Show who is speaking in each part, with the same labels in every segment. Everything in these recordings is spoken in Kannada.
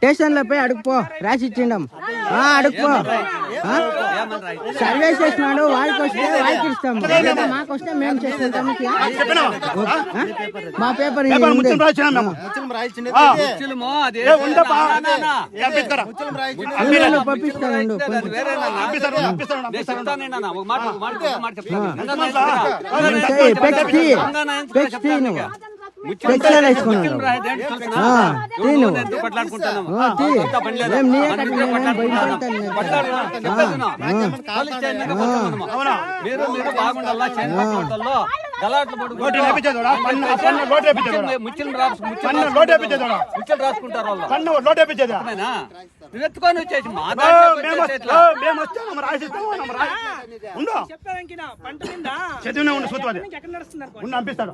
Speaker 1: స్టేషన్ లో పోయి అడుగుపో రాసి ఇచ్చిండం అడుగుపో సర్వే చేసినాడు వాళ్ళకి వస్తే వాళ్ళకి ఇస్తాము మాకు వస్తే మేము చేసుకుంటాం మా పేపర్ పంపిస్తాను
Speaker 2: ఎత్తుకొని వచ్చేసి
Speaker 3: చదివిన పంపిస్తాడు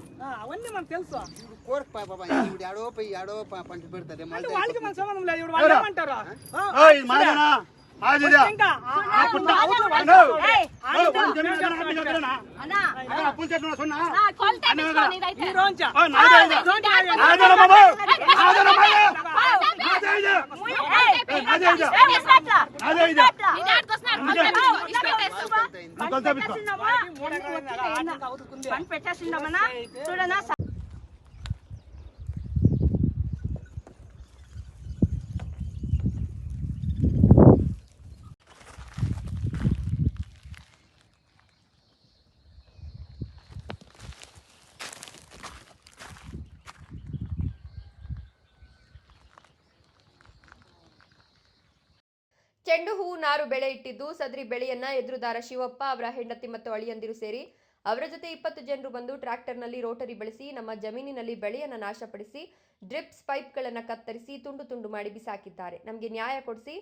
Speaker 4: ಚೆಂಡು ಹೂವು ನಾರು ಬೆಳೆ ಇಟ್ಟಿದ್ದು ಸದರಿ ಬೆಳೆಯನ್ನ ಎದುರುದಾರ ಶಿವಪ್ಪ ಅವರ ಹೆಂಡತಿ ಮತ್ತು ಅಳಿಯಂದಿರು ಸೇರಿ ಅವರ ಜೊತೆ 20 ಜನರು ಬಂದು ಟ್ರ್ಯಾಕ್ಟರ್ನಲ್ಲಿ ರೋಟರಿ ಬಳಸಿ ನಮ್ಮ ಜಮೀನಿನಲ್ಲಿ ಬೆಳೆಯನ್ನು ನಾಶಪಡಿಸಿ ಡ್ರಿಪ್ಸ್ ಪೈಪ್ಗಳನ್ನು ಕತ್ತರಿಸಿ ತುಂಡು ತುಂಡು ಮಾಡಿ ಬಿಸಾಕಿದ್ದಾರೆ. ನಮಗೆ ನ್ಯಾಯ ಕೊಡಿಸಿ,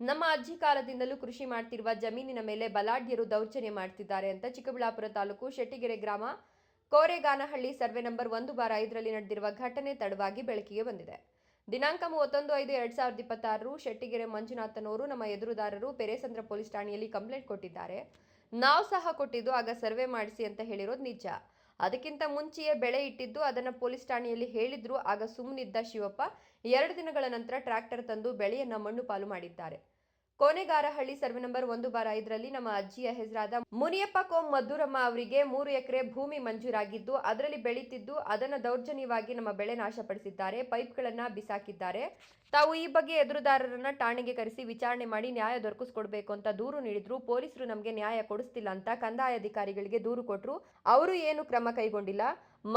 Speaker 4: ನಮ್ಮ ಅಜ್ಜಿ ಕಾಲದಿಂದಲೂ ಕೃಷಿ ಮಾಡ್ತಿರುವ ಜಮೀನಿನ ಮೇಲೆ ಬಲಾಢ್ಯರು ದೌರ್ಜನ್ಯ ಮಾಡ್ತಿದ್ದಾರೆ ಅಂತ ಚಿಕ್ಕಬಳ್ಳಾಪುರ ತಾಲೂಕು ಶೆಟ್ಟಿಗೆರೆ ಗ್ರಾಮ ಕೋರೆಗಾನಹಳ್ಳಿ ಸರ್ವೆ ನಂಬರ್ 1/5ರಲ್ಲಿ ನಡೆದಿರುವ ಘಟನೆ ತಡವಾಗಿ ಬೆಳಕಿಗೆ ಬಂದಿದೆ. ದಿನಾಂಕ 31/5/2026 ಶೆಟ್ಟಿಗೆರೆ ಮಂಜುನಾಥನವರು ನಮ್ಮ ಎದುರುದಾರರು ಪೆರೇಸಂದ್ರ ಪೊಲೀಸ್ ಠಾಣೆಯಲ್ಲಿ ಕಂಪ್ಲೇಂಟ್ ಕೊಟ್ಟಿದ್ದಾರೆ. ನಾವು ಸಹ ಕೊಟ್ಟಿದ್ದು ಆಗ ಸರ್ವೆ ಮಾಡಿಸಿ ಅಂತ ಹೇಳಿರೋದು ನಿಜ. ಅದಕ್ಕಿಂತ ಮುಂಚೆಯೇ ಬೆಳೆ ಇಟ್ಟಿದ್ದು ಅದನ್ನು ಪೊಲೀಸ್ ಠಾಣೆಯಲ್ಲಿ ಹೇಳಿದ್ರು. ಆಗ ಸುಮ್ಮನಿದ್ದ ಶಿವಪ್ಪ 2 ದಿನಗಳ ನಂತರ ಟ್ರ್ಯಾಕ್ಟರ್ ತಂದು ಬೆಳೆಯನ್ನ ಮಣ್ಣು ಪಾಲು ಮಾಡಿದ್ದಾರೆ. ಕೋನೆಗಾರಹಳ್ಳಿ ಸರ್ವೆ ನಂಬರ್ 1/5ರಲ್ಲಿ ನಮ್ಮ ಅಜ್ಜಿಯ ಹೆಸರಾದ ಮುನಿಯಪ್ಪ ಕೋಂ ಮದ್ದೂರಮ್ಮ ಅವರಿಗೆ 3 ಎಕರೆ ಭೂಮಿ ಮಂಜೂರಾಗಿದ್ದು ಅದರಲ್ಲಿ ಬೆಳೀತಿದ್ದು ಅದನ್ನ ದೌರ್ಜನ್ಯವಾಗಿ ನಮ್ಮ ಬೆಳೆ ನಾಶಪಡಿಸಿದ್ದಾರೆ, ಪೈಪ್ಗಳನ್ನ ಬಿಸಾಕಿದ್ದಾರೆ. ತಾವು ಈ ಬಗ್ಗೆ ಎದುರುದಾರರನ್ನ ಠಾಣೆಗೆ ಕರೆಸಿ ವಿಚಾರಣೆ ಮಾಡಿ ನ್ಯಾಯ ದೊರಕಿಸಿಕೊಡ್ಬೇಕು ಅಂತ ದೂರು ನೀಡಿದ್ರು. ಪೊಲೀಸರು ನಮಗೆ ನ್ಯಾಯ ಕೊಡಿಸ್ತಿಲ್ಲ ಅಂತ ಕಂದಾಯ ಅಧಿಕಾರಿಗಳಿಗೆ ದೂರು ಕೊಟ್ಟರು. ಅವರು ಏನು ಕ್ರಮ ಕೈಗೊಂಡಿಲ್ಲ.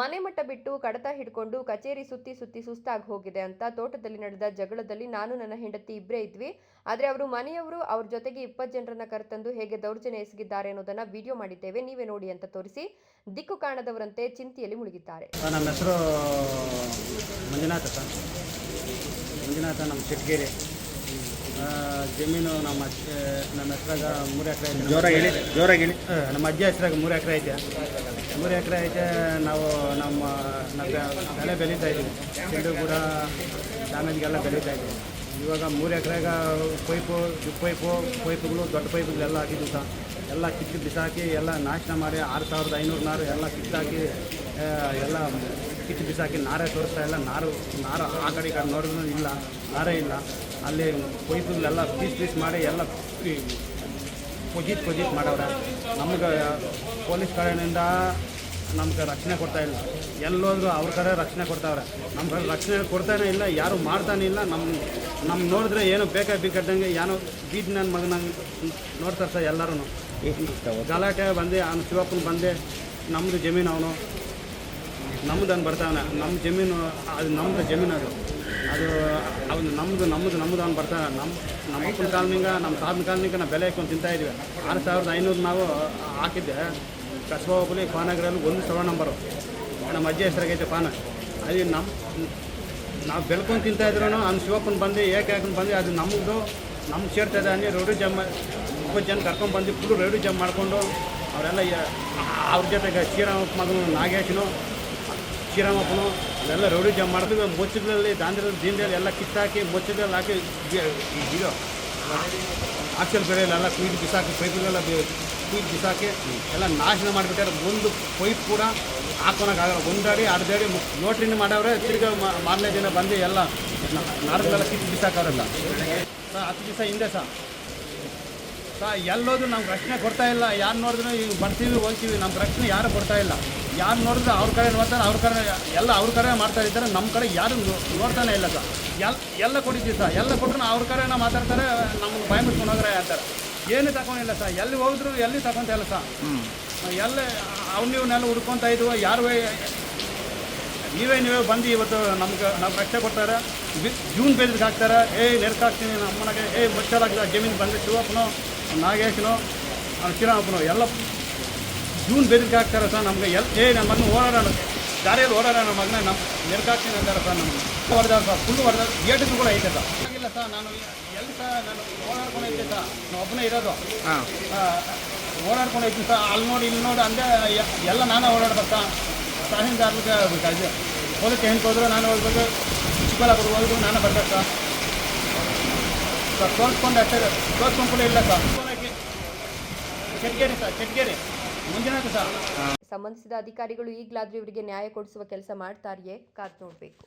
Speaker 4: ಮನೆ ಮಟ್ಟ ಬಿಟ್ಟು ಕಡತ ಹಿಡ್ಕೊಂಡು ಕಚೇರಿ ಸುತ್ತಿ ಸುಸ್ತಾಗಿ ಹೋಗಿದೆ ಅಂತ. ತೋಟದಲ್ಲಿ ನಡೆದ ಜಗಳದಲ್ಲಿ ನಾನು ನನ್ನ ಹೆಂಡತಿ ಇಬ್ಬರೇ ಇದ್ವಿ. ಆದ್ರೆ ಅವರು ಮನೆಯವರು ಅವ್ರ ಜೊತೆಗೆ 20 ಜನರನ್ನ ಕರೆತಂದು ಹೇಗೆ ದೌರ್ಜನ್ಯ ಎಸಗಿದ್ದಾರೆ ಅನ್ನೋದನ್ನ ವಿಡಿಯೋ ಮಾಡಿದ್ದೇವೆ, ನೀವೇ ನೋಡಿ ಅಂತ ತೋರಿಸಿ ದಿಕ್ಕು ಕಾಣದವರಂತೆ ಚಿಂತೆಯಲ್ಲಿ ಮುಳುಗಿದ್ದಾರೆ.
Speaker 5: ನಮ್ಮ ಹೆಸರು ಮಂಜುನಾಥ, ನಮ್ಮ ಶೆಟ್ಟಿಗೆರೆ ಜಮೀನು ನಮ್ಮ ಹೆಸರಾಗ 3 ಎಕರೆ ಐತೆ. ಜೋರಾಗಿ ನಮ್ಮ ಅಜ್ಜಿ ಹೆಸರಾಗ 3 ಎಕರೆ ಐತೆ. 3 ಎಕರೆ ಐತೆ. ನಾವು ನಮ್ಮ ಬೆಳೆ ಬೆಳೀತಾ ಇದ್ದೀವಿ. ಚೆಂಡು ಕೂಡ ಡ್ಯಾಮೇಜ್ಗೆಲ್ಲ ಬೆಳೀತಾ ಇದ್ದೀವಿ. ಇವಾಗ 3 ಎಕರೆಗ ಪೈಪುಗಳು ದೊಡ್ಡ ಪೈಪುಗಳೆಲ್ಲ ಹಾಕಿದ್ವು ಸಹ. ಎಲ್ಲ ಕಿತ್ತು ಬಿಸಾಕಿ ಎಲ್ಲ ನಾಶನ ಮಾಡಿ 6500 ನಾರು ಎಲ್ಲ ಕಿತ್ತಾಕಿ ಎಲ್ಲ ಕಿತ್ತು ಬಿಸಾಕಿ ನಾರೇ ತೋರಿಸ್ತಾ ಇಲ್ಲ. ನಾರು ಆ ಕಡೆ ಈ ಕಡೆ ನೋಡಿದ್ರು ಇಲ್ಲ, ನಾರೇ ಇಲ್ಲ. ಅಲ್ಲಿ ಪೈಪುಗಳೆಲ್ಲ ಪೀಸ್ ಮಾಡಿ ಎಲ್ಲ ಕೊಜಿತ್ ಮಾಡವ್ರೆ. ನಮ್ಗೆ ಪೊಲೀಸ್ ಕಡೆಯಿಂದ ನಮ್ಗೆ ರಕ್ಷಣೆ ಕೊಡ್ತಾ ಇಲ್ಲ. ಎಲ್ಲೋದ್ರೂ ಅವ್ರ ಕಡೆ ರಕ್ಷಣೆ ಕೊಡ್ತಾವ್ರೆ, ನಮ್ಮ ಕಡೆ ರಕ್ಷಣೆ ಕೊಡ್ತಾನೆ ಇಲ್ಲ, ಯಾರು ಮಾಡ್ತಾನೆ ಇಲ್ಲ. ನಮ್ಮ ನೋಡಿದ್ರೆ ಏನೋ ಬೇಕಾದಂಗೆ ಏನೋ ಬೀದಿ ನನ್ನ ಮಗನಂಗೆ ನೋಡ್ತಾರೆ ಸರ್ ಎಲ್ಲರೂ. ಗಲಾಟೆ ಬಂದು ಅವ್ನು ಶಿವಪ್ಪನ ಬಂದೆ ನಮ್ಮದು ಜಮೀನು, ಅವನು ನಮ್ಮದನ್ನು ಬರ್ತಾವನೆ, ನಮ್ಮ ಜಮೀನು ಅದು ನಮ್ಮದು ಜಮೀನು, ಅದು ಅವನು ನಮ್ಮದು ಅವ್ನು ಬರ್ತಾನೆ. ನಮ್ಮ ಅಪ್ಪನ ಕಾಲನಿಂಗ ನಮ್ಮ ತಾತನ ಕಾಲನಿಂಗ ನಾವು ಬೆಲೆ ಇಟ್ಕೊಂಡು ತಿಂತಾಯಿದ್ವಿ. 6500 ನಾವು ಹಾಕಿದ್ದೆ. ಕಸಬಾ ಹೋಬಳಿ ಪಾನಗರಲ್ಲಿ 1 ಸರ್ವ ನಂಬರು ನಮ್ಮ ಅಜ್ಜಿ ಹೆಸರಾಗೈತೆ ಪಾನ. ಅದು ನಾವು ಬೆಳ್ಕೊಂಡು ತಿಂತಾಯಿದ್ರು ಅವ್ನು ಶಿವಪ್ಪನ ಬಂದು ಹಾಕೊಂಡು ಬಂದು ಅದು ನಮ್ಗೆ ಸೇರ್ತದೆ ಅಂದರೆ ರೌಡಿ ಜಮ್ 20 ಜನ ಕರ್ಕೊಂಡು ಬಂದು ಫುಲ್ಲು ರೌಡಿ ಜಮ್ ಮಾಡಿಕೊಂಡು ಅವರೆಲ್ಲ ಅವ್ರ ಜೊತೆಗೆ ಶ್ರೀರಾಮಪ್ಪ ಮಗನು ನಾಗೇಶನು ಶ್ರೀರಾಮಪ್ಪನು ಎಲ್ಲ ರೌಡಿ ಜಮ್ ಮಾಡ್ತೀವಿ. ಮುಚ್ಚಗಳಲ್ಲಿ ದಾಂದ್ರಲ್ಲಿ ಎಲ್ಲ ಕಿತ್ತಾಕಿ ಮುಚ್ಚದಲ್ಲಿ ಹಾಕಿ ಇದು ಆಕ್ಸಲ್ ಬೆಳೆಯಲ್ಲೆಲ್ಲ ಕುಯ್ದು ಬಿಸಾಕಿ ಪೈಪ್ಗಳೆಲ್ಲ ಕುಯ್ದು ಬಿಸಾಕಿ ಎಲ್ಲ ನಾಶನ ಮಾಡಿಬಿಟ್ಟಾರೆ. ಒಂದು ಪೈಪ್ ಕೂಡ ಹಾಕೋಣಕ್ಕಾಗಲ್ಲ. 1 ಅಡಿ 2 ಅಡಿ ನೋಟ್ರಿನ ಮಾಡವ್ರೆ. ತಿರ್ಗಿ ಮಾರನೇ ದಿನ ಬಂದು ಎಲ್ಲ ನಾರುಗಳೆಲ್ಲ ಕಿತ್ತು ಬಿಸಾಕವ್ರಲ್ಲ. 10 ದಿವಸ ಹಿಂದೆ ಎಲ್ಲೋದು ನಮ್ಗೆ ರಕ್ಷಣೆ ಕೊಡ್ತಾ ಇಲ್ಲ. ಯಾರು ನೋಡಿದ್ರು ಈಗ ಬರ್ತೀವಿ ಹೋಗ್ತೀವಿ, ನಮ್ಗೆ ರಕ್ಷಣೆ ಯಾರು ಕೊಡ್ತಾ ಇಲ್ಲ. ಯಾರು ನೋಡಿದ್ರೆ ಅವ್ರ ಕಡೆ ನೋಡ್ತಾರೆ, ಅವ್ರ ಕಡೆ ಎಲ್ಲ ಅವ್ರ ಕಡೆ ಮಾಡ್ತಾ ಇದ್ದಾರೆ. ನಮ್ಮ ಕಡೆ ಯಾರು ನೋಡ್ತಾನೆ ಇಲ್ಲ ಸರ್. ಎಲ್ಲ ಕೊಟ್ಟಿದ್ದೀವಿ ಸರ್. ಎಲ್ಲ ಕೊಟ್ಟರು ಅವ್ರ ಕಡೆನ ಮಾತಾಡ್ತಾರೆ, ನಮ್ಗೆ ಭಯ ಮುಟ್ಕೊಂಡು ಹೋಗ್ರೆ ಅಂತಾರೆ. ಏನು ತಗೊಂಡಿಲ್ಲ ಸರ್. ಎಲ್ಲಿ ಹೋಗಿದ್ರು ಎಲ್ಲಿ ತಗೊಂತ ಇಲ್ಲ ಸರ್. ಎಲ್ಲ ಅವನ್ನೆಲ್ಲ ಹುಡ್ಕೊತಾ ಇದ್ವು. ಯಾರು ನೀವೇ ಬಂದು ಇವತ್ತು ನಾವು ರಕ್ಷಣೆ ಕೊಡ್ತಾರೆ. ಜೂನ್ ಬೇದಿಗೆ ಹಾಕ್ತಾರೆ. ನೆರ್ಕ್ ಹಾಕ್ತೀನಿ ನಮ್ಮನೆಗೆ ಮುಚ್ಚಲಾಗ್ತದೆ ಜಮೀನು ಬಂದು ಶಿವಪ್ಪನೋ ನಾಗೇಶನೋ ಶ್ರೀರಾಮಪ್ಪನೋ ಎಲ್ಲ ಜೂನ್ ಬೇದಿಗೆ ಹಾಕ್ತಾರೆ ಸರ್. ನಮಗೆ ನಮ್ಮ ಮಗನ ಓಡಾಡೋಣ ದಾರಿಯಲ್ಲಿ ಓಡಾಡೋಣ ಮಗನ ನಮ್ಮ ನೆರ್ಕ್ ಹಾಕ್ತೀನಿ ಅಂತಾರೆ ಸರ್. ನಮ್ಗೆ ಹೊಡೆದಾರ ಸರ್, ಫುಲ್ಲು ಹೊಡೆದ ಏಟು ಕೂಡ ಐತೆ ಸರ್. ಆಗಿಲ್ಲ ಸರ್. ನಾನು ಎಲ್ಲಿ ಸರ್ ನಾನು ಓಡಾಡ್ಕೊಂಡು ಐತೆ ಸರ್. ನಾವು ಒಬ್ಬನೇ ಇರೋದು. ಓಡಾಡ್ಕೊಂಡು ಐತೀನಿ ಸರ್. ಅಲ್ಲಿ ನೋಡಿ ಇಲ್ಲಿ ನೋಡಿ ಅಂದೇ ಎಲ್ಲ ನಾನೇ ಓಡಾಡ್ಬೇಕು ಸರ್. ತಹಸೀಲ್ದಾರ್ಗೆ ಇದು ಪೊಲೀಸ್ ಸ್ಟೇಷನ್ಗೆ ಹೋದ್ರೆ ನಾನು ಹೋಗ್ಬೇಕು, ಚಿಕ್ಕಬಳ್ಳಾಪುರ ಹೋದ್ರು ನಾನು ಬರ್ಬೇಕು ಸರ್. ತೋರಿಸ್ಕೊಂಡು ಅಷ್ಟೇ, ತೋರಿಸ್ಕೊಂಡು ಕೂಡ ಇಲ್ಲ ಸರ್. ಚೆಟ್ಗೇರಿ ಸರ್, ಚೆಟ್ಗೇರಿ ಮುಂಜಾನೆ ಸರ್.
Speaker 4: ಸಂಬಂಧಿಸಿದ ಅಧಿಕಾರಿಗಳು ಈಗಲಾದರೂ ಇವರಿಗೆ ನ್ಯಾಯ ಕೊಡಿಸುವ ಕೆಲಸ ಮಾಡ್ತಾರೆಯೇ ಕಾದು ನೋಡಬೇಕು.